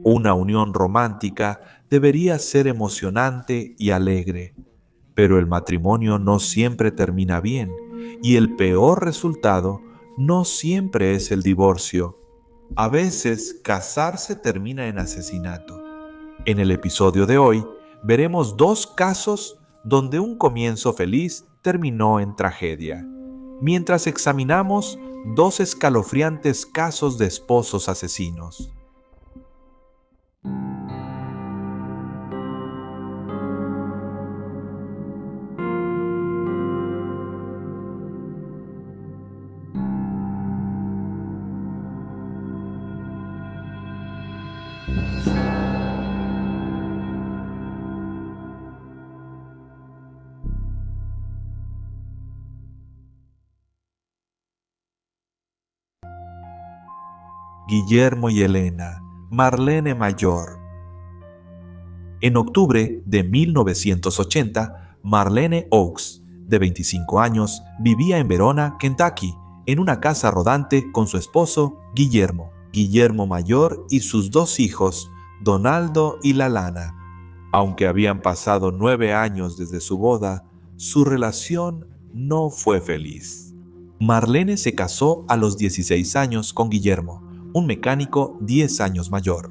Una unión romántica debería ser emocionante y alegre, pero el matrimonio no siempre termina bien y el peor resultado no siempre es el divorcio. A veces, casarse termina en asesinato. En el episodio de hoy, veremos dos casos donde un comienzo feliz terminó en tragedia, mientras examinamos dos escalofriantes casos de esposos asesinos. Guillermo y Elena, Marlene Mayor. En octubre de 1980, Marlene Oaks, de 25 años, vivía en Verona, Kentucky, en una casa rodante con su esposo, Guillermo Mayor y sus dos hijos, Donaldo y Lalana. Aunque habían pasado 9 años desde su boda, su relación no fue feliz. Marlene se casó a los 16 años con Guillermo, un mecánico 10 años mayor.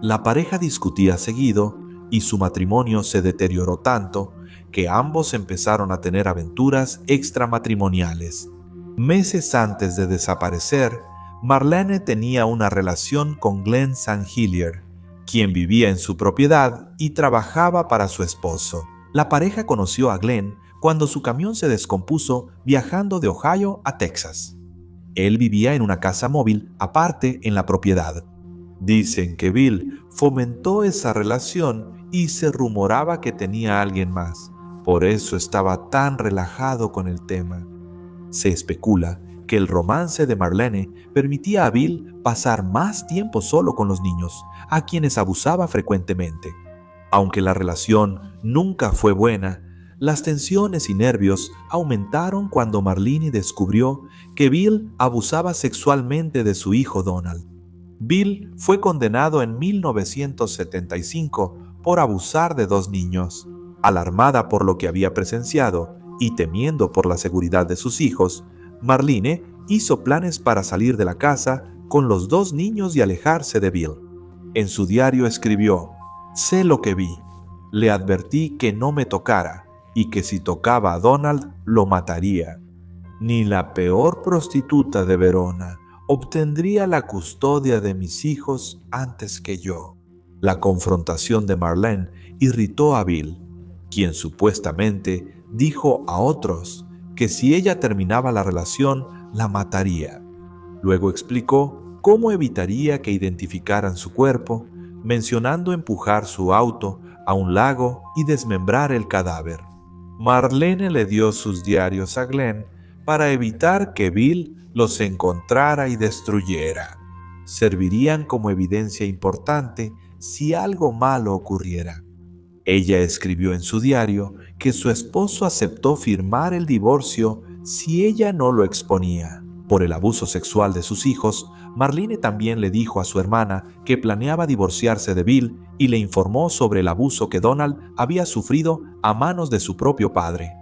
La pareja discutía seguido y su matrimonio se deterioró tanto que ambos empezaron a tener aventuras extramatrimoniales. Meses antes de desaparecer, Marlene tenía una relación con Glenn Sanhillier, quien vivía en su propiedad y trabajaba para su esposo. La pareja conoció a Glenn cuando su camión se descompuso viajando de Ohio a Texas. Él vivía en una casa móvil aparte en la propiedad. Dicen que Bill fomentó esa relación y se rumoraba que tenía a alguien más. Por eso estaba tan relajado con el tema. Se especula que el romance de Marlene permitía a Bill pasar más tiempo solo con los niños, a quienes abusaba frecuentemente. Aunque la relación nunca fue buena, las tensiones y nervios aumentaron cuando Marlene descubrió que Bill abusaba sexualmente de su hijo Donald. Bill fue condenado en 1975 por abusar de 2 niños. Alarmada por lo que había presenciado y temiendo por la seguridad de sus hijos, Marlene hizo planes para salir de la casa con los 2 niños y alejarse de Bill. En su diario escribió: «Sé lo que vi. Le advertí que no me tocara y que si tocaba a Donald lo mataría. Ni la peor prostituta de Verona obtendría la custodia de mis hijos antes que yo». La confrontación de Marlene irritó a Bill, quien supuestamente dijo a otros que si ella terminaba la relación, la mataría. Luego explicó cómo evitaría que identificaran su cuerpo, mencionando empujar su auto a un lago y desmembrar el cadáver. Marlene le dio sus diarios a Glenn para evitar que Bill los encontrara y destruyera. Servirían como evidencia importante si algo malo ocurriera. Ella escribió en su diario que su esposo aceptó firmar el divorcio si ella no lo exponía. Por el abuso sexual de sus hijos, Marlene también le dijo a su hermana que planeaba divorciarse de Bill y le informó sobre el abuso que Donald había sufrido a manos de su propio padre.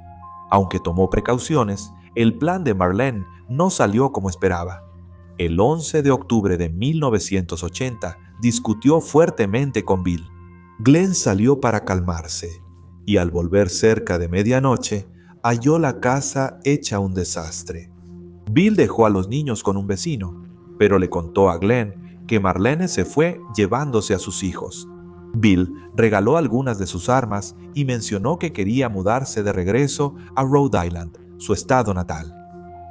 Aunque tomó precauciones, el plan de Marlene no salió como esperaba. El 11 de octubre de 1980 discutió fuertemente con Bill. Glenn salió para calmarse y al volver cerca de medianoche halló la casa hecha un desastre. Bill dejó a los niños con un vecino, pero le contó a Glenn que Marlene se fue llevándose a sus hijos. Bill regaló algunas de sus armas y mencionó que quería mudarse de regreso a Rhode Island, su estado natal.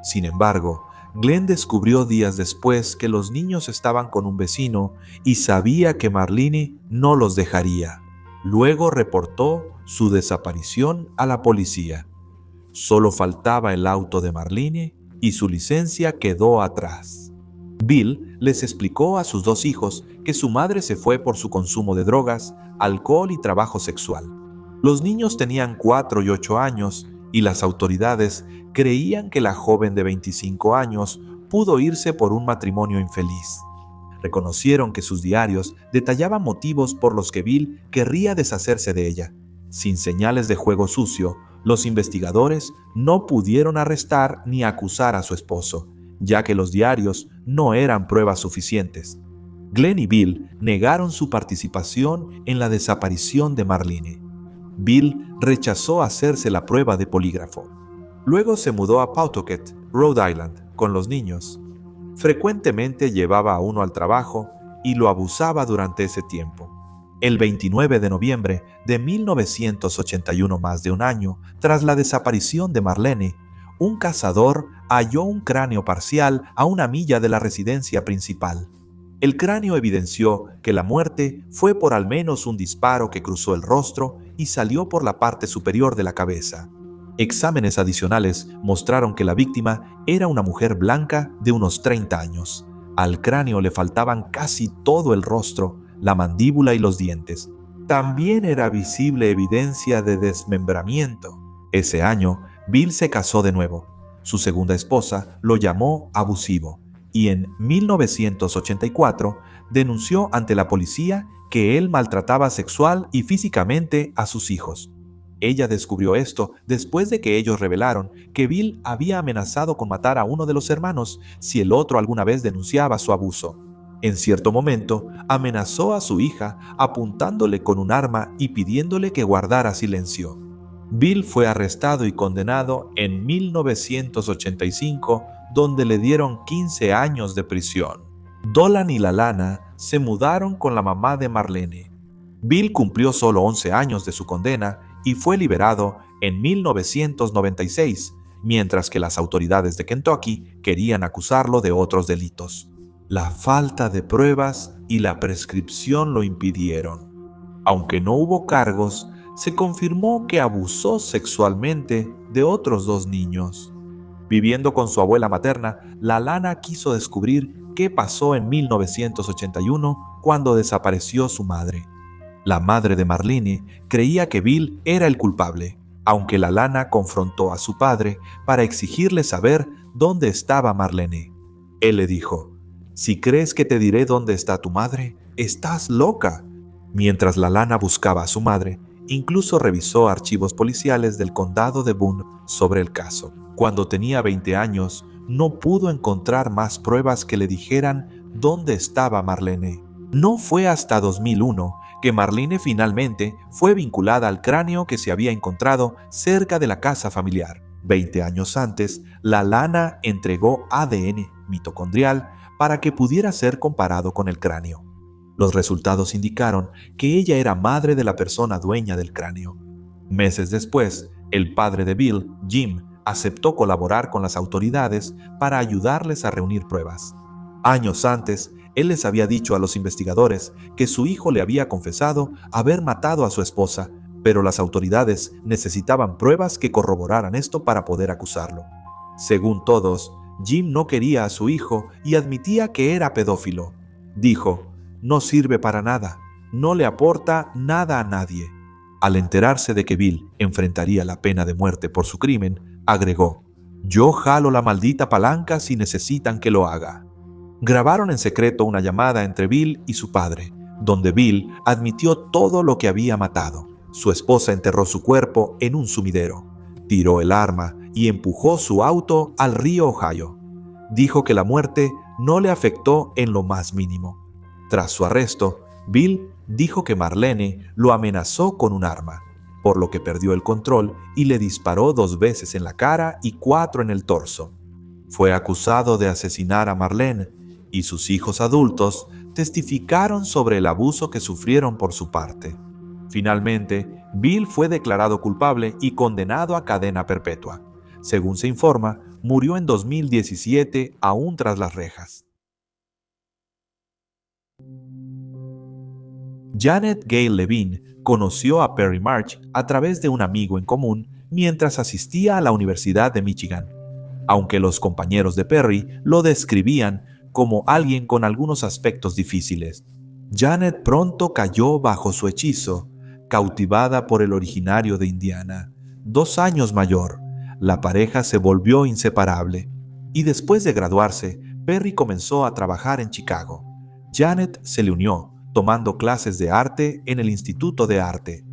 Sin embargo, Glenn descubrió días después que los niños estaban con un vecino y sabía que Marlene no los dejaría. Luego reportó su desaparición a la policía. Solo faltaba el auto de Marlene y su licencia quedó atrás. Bill les explicó a sus 2 hijos que su madre se fue por su consumo de drogas, alcohol y trabajo sexual. Los niños tenían 4 y 8 años y las autoridades creían que la joven de 25 años pudo irse por un matrimonio infeliz. Reconocieron que sus diarios detallaban motivos por los que Bill querría deshacerse de ella. Sin señales de juego sucio, los investigadores no pudieron arrestar ni acusar a su esposo, ya que los diarios no eran pruebas suficientes. Glenn y Bill negaron su participación en la desaparición de Marlene. Bill rechazó hacerse la prueba de polígrafo. Luego se mudó a Pawtucket, Rhode Island, con los niños. Frecuentemente llevaba a uno al trabajo y lo abusaba durante ese tiempo. El 29 de noviembre de 1981, más de un año tras la desaparición de Marlene, un cazador halló un cráneo parcial a una milla de la residencia principal. El cráneo evidenció que la muerte fue por al menos un disparo que cruzó el rostro y salió por la parte superior de la cabeza. Exámenes adicionales mostraron que la víctima era una mujer blanca de unos 30 años. Al cráneo le faltaban casi todo el rostro, la mandíbula y los dientes. También era visible evidencia de desmembramiento. Ese año, Bill se casó de nuevo. Su segunda esposa lo llamó abusivo y en 1984 denunció ante la policía que él maltrataba sexual y físicamente a sus hijos. Ella descubrió esto después de que ellos revelaron que Bill había amenazado con matar a uno de los hermanos si el otro alguna vez denunciaba su abuso. En cierto momento, amenazó a su hija apuntándole con un arma y pidiéndole que guardara silencio. Bill fue arrestado y condenado en 1985, donde le dieron 15 años de prisión. Dolan y Lalana se mudaron con la mamá de Marlene. Bill cumplió solo 11 años de su condena y fue liberado en 1996, mientras que las autoridades de Kentucky querían acusarlo de otros delitos. La falta de pruebas y la prescripción lo impidieron. Aunque no hubo cargos, se confirmó que abusó sexualmente de otros 2 niños. Viviendo con su abuela materna, Lalana quiso descubrir qué pasó en 1981 cuando desapareció su madre. La madre de Marlene creía que Bill era el culpable, aunque Lalana confrontó a su padre para exigirle saber dónde estaba Marlene. Él le dijo: «Si crees que te diré dónde está tu madre, estás loca». Mientras Lalana buscaba a su madre, incluso revisó archivos policiales del condado de Boone sobre el caso. Cuando tenía 20 años, no pudo encontrar más pruebas que le dijeran dónde estaba Marlene. No fue hasta 2001 que Marlene finalmente fue vinculada al cráneo que se había encontrado cerca de la casa familiar. 20 años antes, Lalana entregó ADN mitocondrial para que pudiera ser comparado con el cráneo. Los resultados indicaron que ella era madre de la persona dueña del cráneo. Meses después, el padre de Bill, Jim, aceptó colaborar con las autoridades para ayudarles a reunir pruebas. Años antes, él les había dicho a los investigadores que su hijo le había confesado haber matado a su esposa, pero las autoridades necesitaban pruebas que corroboraran esto para poder acusarlo. Según todos, Jim no quería a su hijo y admitía que era pedófilo. Dijo: «No sirve para nada, no le aporta nada a nadie». Al enterarse de que Bill enfrentaría la pena de muerte por su crimen, agregó: «Yo jalo la maldita palanca si necesitan que lo haga». Grabaron en secreto una llamada entre Bill y su padre, donde Bill admitió todo lo que había matado. Su esposa enterró su cuerpo en un sumidero, tiró el arma y empujó su auto al río Ohio. Dijo que la muerte no le afectó en lo más mínimo. Tras su arresto, Bill dijo que Marlene lo amenazó con un arma, por lo que perdió el control y le disparó 2 veces en la cara y 4 en el torso. Fue acusado de asesinar a Marlene y sus hijos adultos testificaron sobre el abuso que sufrieron por su parte. Finalmente, Bill fue declarado culpable y condenado a cadena perpetua. Según se informa, murió en 2017 aún tras las rejas. Janet Gail Levine conoció a Perry March a través de un amigo en común mientras asistía a la Universidad de Michigan. Aunque los compañeros de Perry lo describían como alguien con algunos aspectos difíciles, Janet pronto cayó bajo su hechizo, cautivada por el originario de Indiana. 2 años mayor, la pareja se volvió inseparable y después de graduarse, Perry comenzó a trabajar en Chicago. Janet se le unió, tomando clases de arte en el Instituto de Arte.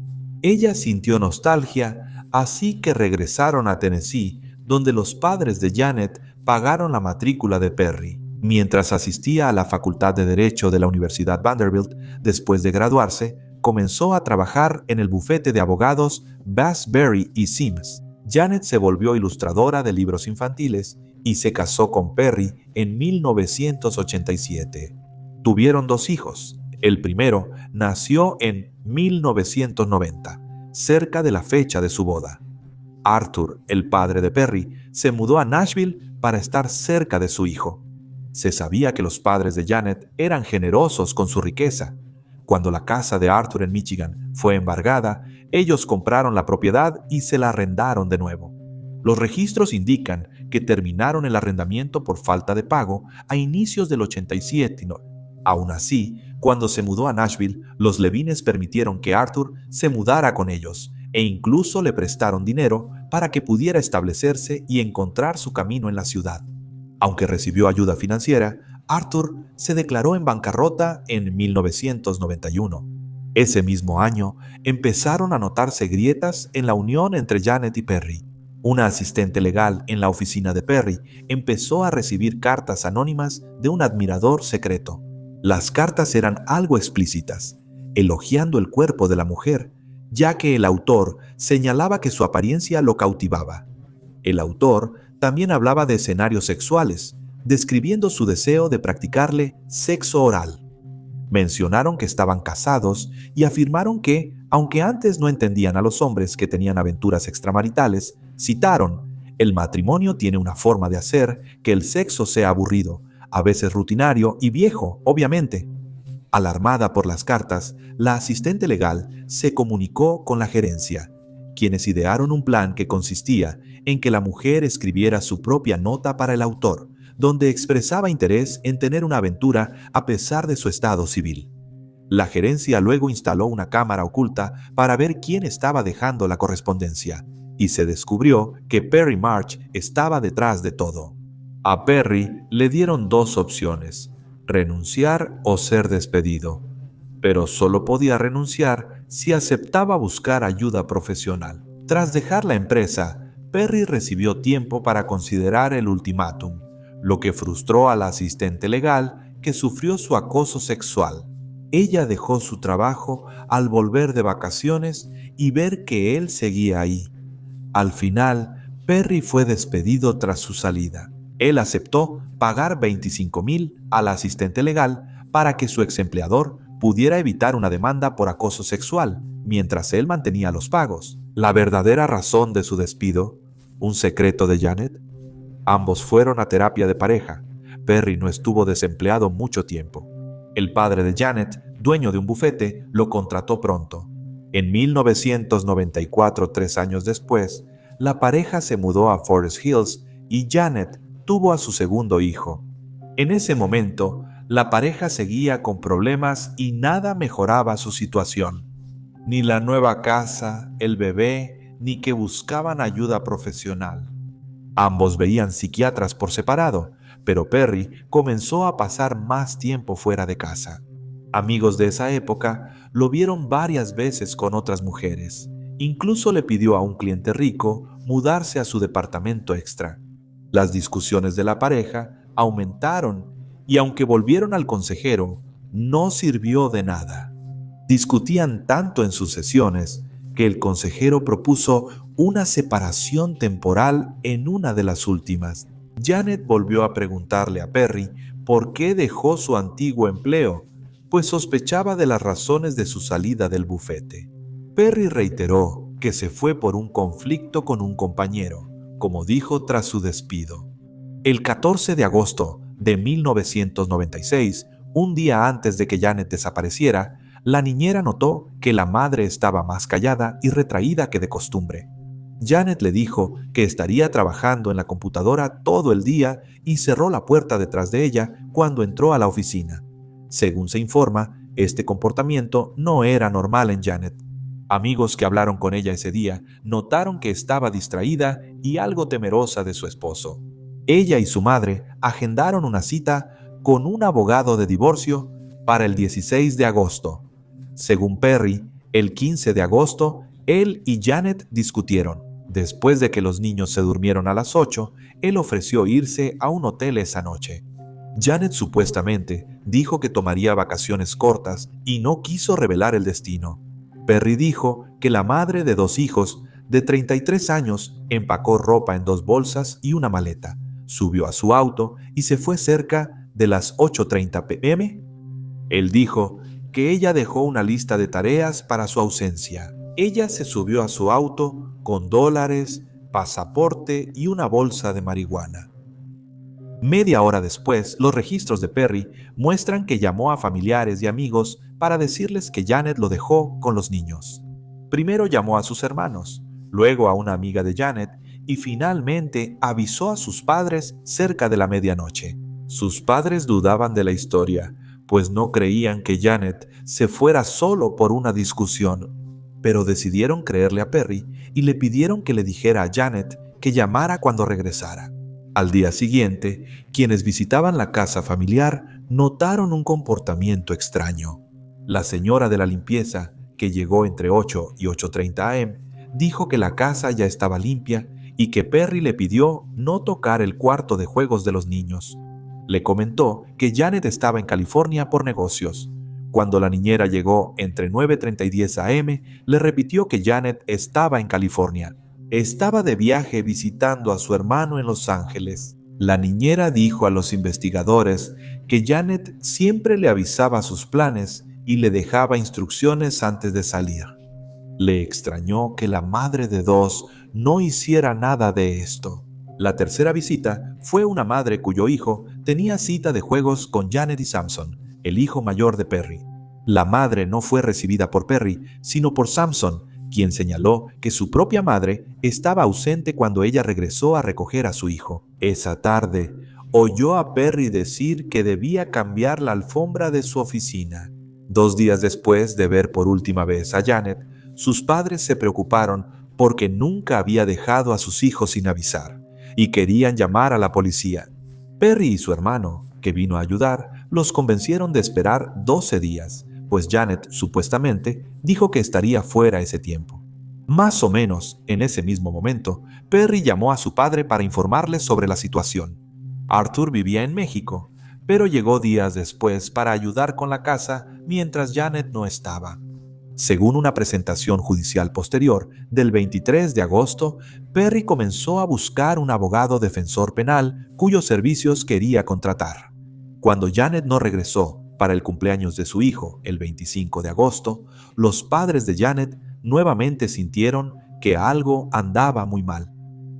Ella sintió nostalgia, así que regresaron a Tennessee, donde los padres de Janet pagaron la matrícula de Perry. Mientras asistía a la Facultad de Derecho de la Universidad Vanderbilt, después de graduarse, comenzó a trabajar en el bufete de abogados Bass, Berry y Sims. Janet se volvió ilustradora de libros infantiles y se casó con Perry en 1987. Tuvieron 2 hijos. El primero nació en 1990, cerca de la fecha de su boda. Arthur, el padre de Perry, se mudó a Nashville para estar cerca de su hijo. Se sabía que los padres de Janet eran generosos con su riqueza. Cuando la casa de Arthur en Michigan fue embargada, ellos compraron la propiedad y se la arrendaron de nuevo. Los registros indican que terminaron el arrendamiento por falta de pago a inicios del 87. Aún así, cuando se mudó a Nashville, los Levines permitieron que Arthur se mudara con ellos e incluso le prestaron dinero para que pudiera establecerse y encontrar su camino en la ciudad. Aunque recibió ayuda financiera, Arthur se declaró en bancarrota en 1991. Ese mismo año empezaron a notarse grietas en la unión entre Janet y Perry. Una asistente legal en la oficina de Perry empezó a recibir cartas anónimas de un admirador secreto. Las cartas eran algo explícitas, elogiando el cuerpo de la mujer, ya que el autor señalaba que su apariencia lo cautivaba. El autor también hablaba de escenarios sexuales, describiendo su deseo de practicarle sexo oral. Mencionaron que estaban casados y afirmaron que, aunque antes no entendían a los hombres que tenían aventuras extramaritales, citaron: "El matrimonio tiene una forma de hacer que el sexo sea aburrido, a veces rutinario y viejo, obviamente". Alarmada por las cartas, la asistente legal se comunicó con la gerencia, quienes idearon un plan que consistía en que la mujer escribiera su propia nota para el autor, donde expresaba interés en tener una aventura a pesar de su estado civil. La gerencia luego instaló una cámara oculta para ver quién estaba dejando la correspondencia, y se descubrió que Perry March estaba detrás de todo. A Perry le dieron 2 opciones: renunciar o ser despedido, pero solo podía renunciar si aceptaba buscar ayuda profesional. Tras dejar la empresa, Perry recibió tiempo para considerar el ultimátum, lo que frustró a la asistente legal, que sufrió su acoso sexual. Ella dejó su trabajo al volver de vacaciones y ver que él seguía ahí. Al final, Perry fue despedido tras su salida. Él aceptó pagar $25,000 a la asistente legal para que su exempleador pudiera evitar una demanda por acoso sexual, mientras él mantenía los pagos. La verdadera razón de su despido, ¿un secreto de Janet? Ambos fueron a terapia de pareja. Perry no estuvo desempleado mucho tiempo. El padre de Janet, dueño de un bufete, lo contrató pronto. En 1994, 3 años después, la pareja se mudó a Forest Hills y Janet tuvo a su segundo hijo. En ese momento, la pareja seguía con problemas y nada mejoraba su situación. Ni la nueva casa, el bebé, ni que buscaban ayuda profesional. Ambos veían psiquiatras por separado, pero Perry comenzó a pasar más tiempo fuera de casa. Amigos de esa época lo vieron varias veces con otras mujeres. Incluso le pidió a un cliente rico mudarse a su departamento extra. Las discusiones de la pareja aumentaron y aunque volvieron al consejero, no sirvió de nada. Discutían tanto en sus sesiones que el consejero propuso una separación temporal en una de las últimas. Janet volvió a preguntarle a Perry por qué dejó su antiguo empleo, pues sospechaba de las razones de su salida del bufete. Perry reiteró que se fue por un conflicto con un compañero, como dijo tras su despido. El 14 de agosto de 1996, un día antes de que Janet desapareciera, la niñera notó que la madre estaba más callada y retraída que de costumbre. Janet le dijo que estaría trabajando en la computadora todo el día y cerró la puerta detrás de ella cuando entró a la oficina. Según se informa, este comportamiento no era normal en Janet. Amigos que hablaron con ella ese día notaron que estaba distraída y algo temerosa de su esposo. Ella y su madre agendaron una cita con un abogado de divorcio, para el 16 de agosto. Según Perry, el 15 de agosto, él y Janet discutieron. Después de que los niños se durmieron a las 8, él ofreció irse a un hotel esa noche. Janet supuestamente dijo que tomaría vacaciones cortas y no quiso revelar el destino. Perry dijo que la madre de 2 hijos de 33 años empacó ropa en 2 bolsas y una maleta, subió a su auto y se fue cerca de las 8:30 p.m. Él dijo que ella dejó una lista de tareas para su ausencia. Ella se subió a su auto con dólares, pasaporte y una bolsa de marihuana. Media hora después, los registros de Perry muestran que llamó a familiares y amigos para decirles que Janet lo dejó con los niños. Primero llamó a sus hermanos, luego a una amiga de Janet y finalmente avisó a sus padres cerca de la medianoche. Sus padres dudaban de la historia, pues no creían que Janet se fuera solo por una discusión, pero decidieron creerle a Perry y le pidieron que le dijera a Janet que llamara cuando regresara. Al día siguiente, quienes visitaban la casa familiar notaron un comportamiento extraño. La señora de la limpieza, que llegó entre 8 y 8:30 am, dijo que la casa ya estaba limpia y que Perry le pidió no tocar el cuarto de juegos de los niños. Le comentó que Janet estaba en California por negocios. Cuando la niñera llegó entre 9:30 y 10 am, le repitió que Janet estaba en California. Estaba de viaje visitando a su hermano en Los Ángeles. La niñera dijo a los investigadores que Janet siempre le avisaba sus planes y le dejaba instrucciones antes de salir. Le extrañó que la madre de 2 no hiciera nada de esto. La tercera visita fue una madre cuyo hijo tenía cita de juegos con Janet y Samson, el hijo mayor de Perry. La madre no fue recibida por Perry, sino por Samson, quien señaló que su propia madre estaba ausente cuando ella regresó a recoger a su hijo. Esa tarde, oyó a Perry decir que debía cambiar la alfombra de su oficina. 2 días después de ver por última vez a Janet, sus padres se preocuparon porque nunca había dejado a sus hijos sin avisar y querían llamar a la policía. Perry y su hermano, que vino a ayudar, los convencieron de esperar 12 días, pues Janet, supuestamente, dijo que estaría fuera ese tiempo. Más o menos, en ese mismo momento, Perry llamó a su padre para informarle sobre la situación. Arthur vivía en México, pero llegó días después para ayudar con la casa mientras Janet no estaba. Según una presentación judicial posterior, del 23 de agosto, Perry comenzó a buscar un abogado defensor penal cuyos servicios quería contratar. Cuando Janet no regresó para el cumpleaños de su hijo, el 25 de agosto, los padres de Janet nuevamente sintieron que algo andaba muy mal.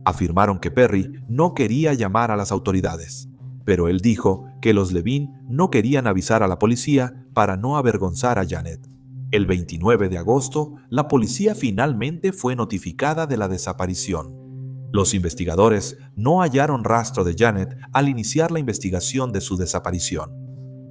Afirmaron que Perry no quería llamar a las autoridades, pero él dijo que los Levine no querían avisar a la policía para no avergonzar a Janet. El 29 de agosto, la policía finalmente fue notificada de la desaparición. Los investigadores no hallaron rastro de Janet al iniciar la investigación de su desaparición.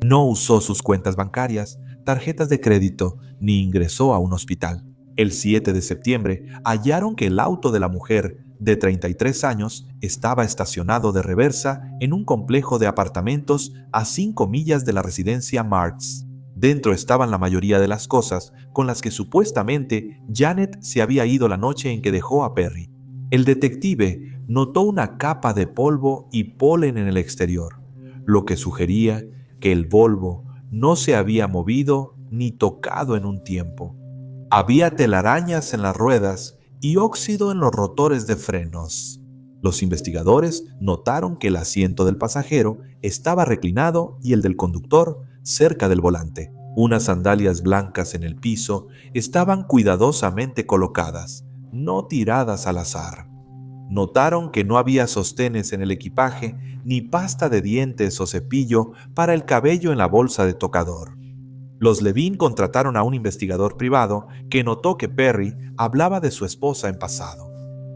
No usó sus cuentas bancarias, tarjetas de crédito, ni ingresó a un hospital. El 7 de septiembre, hallaron que el auto de la mujer, de 33 años, estaba estacionado de reversa en un complejo de apartamentos a 5 millas de la residencia Marks. Dentro estaban la mayoría de las cosas con las que supuestamente Janet se había ido la noche en que dejó a Perry. El detective notó una capa de polvo y polen en el exterior, lo que sugería que el Volvo no se había movido ni tocado en un tiempo. Había telarañas en las ruedas y óxido en los rotores de frenos. Los investigadores notaron que el asiento del pasajero estaba reclinado y el del conductor cerca del volante. Unas sandalias blancas en el piso estaban cuidadosamente colocadas, no tiradas al azar. Notaron que no había sostenes en el equipaje ni pasta de dientes o cepillo para el cabello en la bolsa de tocador. Los Levine contrataron a un investigador privado que notó que Perry hablaba de su esposa en pasado.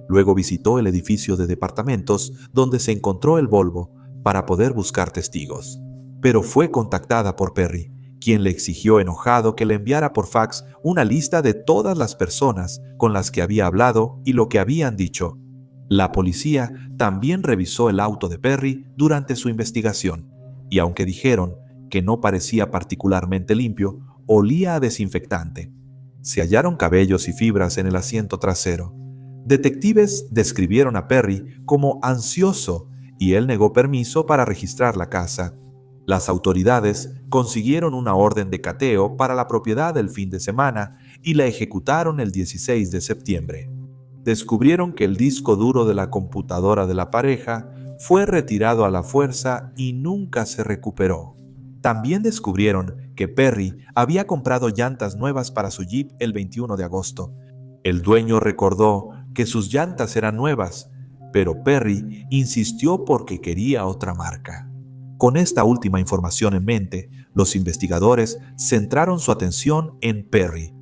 Luego visitó el edificio de departamentos donde se encontró el Volvo para poder buscar testigos. Pero fue contactada por Perry, quien le exigió enojado que le enviara por fax una lista de todas las personas con las que había hablado y lo que habían dicho. La policía también revisó el auto de Perry durante su investigación, y aunque dijeron que no parecía particularmente limpio, olía a desinfectante. Se hallaron cabellos y fibras en el asiento trasero. Detectives describieron a Perry como ansioso y él negó permiso para registrar la casa. Las autoridades consiguieron una orden de cateo para la propiedad el fin de semana y la ejecutaron el 16 de septiembre. Descubrieron que el disco duro de la computadora de la pareja fue retirado a la fuerza y nunca se recuperó. También descubrieron que Perry había comprado llantas nuevas para su Jeep el 21 de agosto. El dueño recordó que sus llantas eran nuevas, pero Perry insistió porque quería otra marca. Con esta última información en mente, los investigadores centraron su atención en Perry.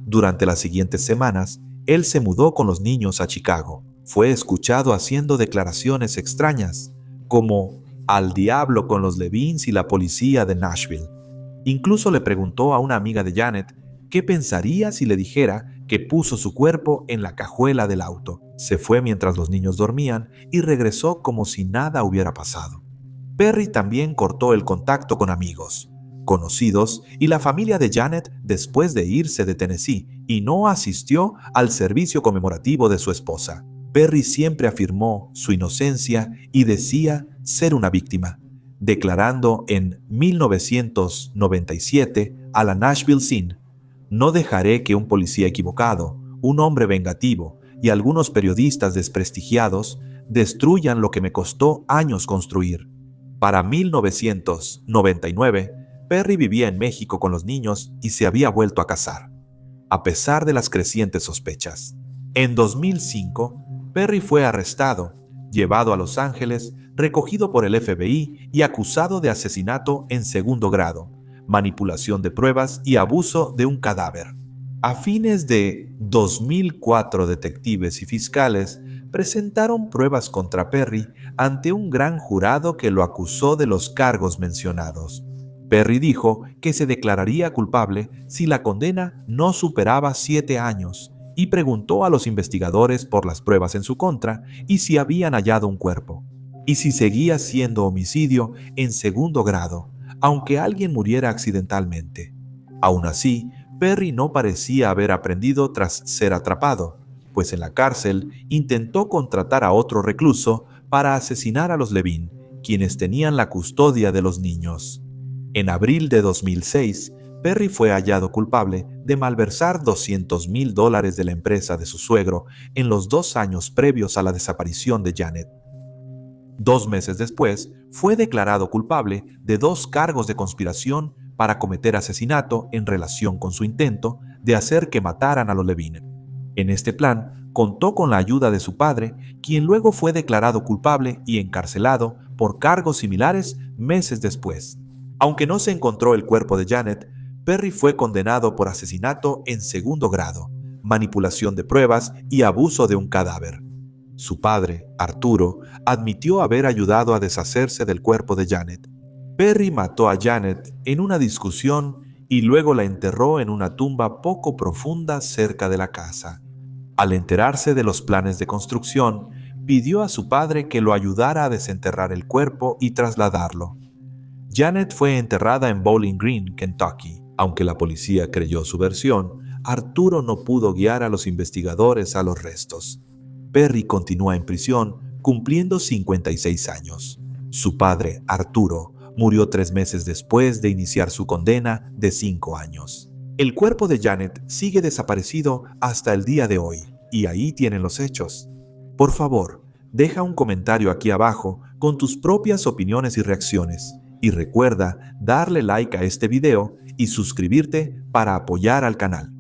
Durante las siguientes semanas, él se mudó con los niños a Chicago. Fue escuchado haciendo declaraciones extrañas, como "al diablo con los Levins y la policía de Nashville". Incluso le preguntó a una amiga de Janet qué pensaría si le dijera que puso su cuerpo en la cajuela del auto. Se fue mientras los niños dormían y regresó como si nada hubiera pasado. Perry también cortó el contacto con amigos, conocidos y la familia de Janet después de irse de Tennessee y no asistió al servicio conmemorativo de su esposa. Perry siempre afirmó su inocencia y decía ser una víctima, declarando en 1997 a la Nashville Scene: "No dejaré que un policía equivocado, un hombre vengativo y algunos periodistas desprestigiados destruyan lo que me costó años construir". Para 1999, Perry vivía en México con los niños y se había vuelto a casar, a pesar de las crecientes sospechas. En 2005, Perry fue arrestado, llevado a Los Ángeles, recogido por el FBI y acusado de asesinato en segundo grado, manipulación de pruebas y abuso de un cadáver. A fines de 2004, detectives y fiscales presentaron pruebas contra Perry ante un gran jurado que lo acusó de los cargos mencionados. Perry dijo que se declararía culpable si la condena no superaba 7 años y preguntó a los investigadores por las pruebas en su contra y si habían hallado un cuerpo, y si seguía siendo homicidio en segundo grado, aunque alguien muriera accidentalmente. Aún así, Perry no parecía haber aprendido tras ser atrapado, pues en la cárcel intentó contratar a otro recluso para asesinar a los Levin, quienes tenían la custodia de los niños. En abril de 2006, Perry fue hallado culpable de malversar $200,000 de la empresa de su suegro en los 2 años previos a la desaparición de Janet. 2 meses después, fue declarado culpable de 2 cargos de conspiración para cometer asesinato en relación con su intento de hacer que mataran a los Levin. En este plan, contó con la ayuda de su padre, quien luego fue declarado culpable y encarcelado por cargos similares meses después. Aunque no se encontró el cuerpo de Janet, Perry fue condenado por asesinato en segundo grado, manipulación de pruebas y abuso de un cadáver. Su padre, Arturo, admitió haber ayudado a deshacerse del cuerpo de Janet. Perry mató a Janet en una discusión y luego la enterró en una tumba poco profunda cerca de la casa. Al enterarse de los planes de construcción, pidió a su padre que lo ayudara a desenterrar el cuerpo y trasladarlo. Janet fue enterrada en Bowling Green, Kentucky. Aunque la policía creyó su versión, Arturo no pudo guiar a los investigadores a los restos. Perry continúa en prisión, cumpliendo 56 años. Su padre, Arturo, murió 3 meses después de iniciar su condena de 5 años. El cuerpo de Janet sigue desaparecido hasta el día de hoy, y ahí tienen los hechos. Por favor, deja un comentario aquí abajo con tus propias opiniones y reacciones. Y recuerda darle like a este video y suscribirte para apoyar al canal.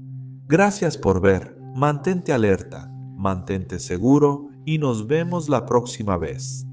Gracias por ver, mantente alerta, mantente seguro y nos vemos la próxima vez.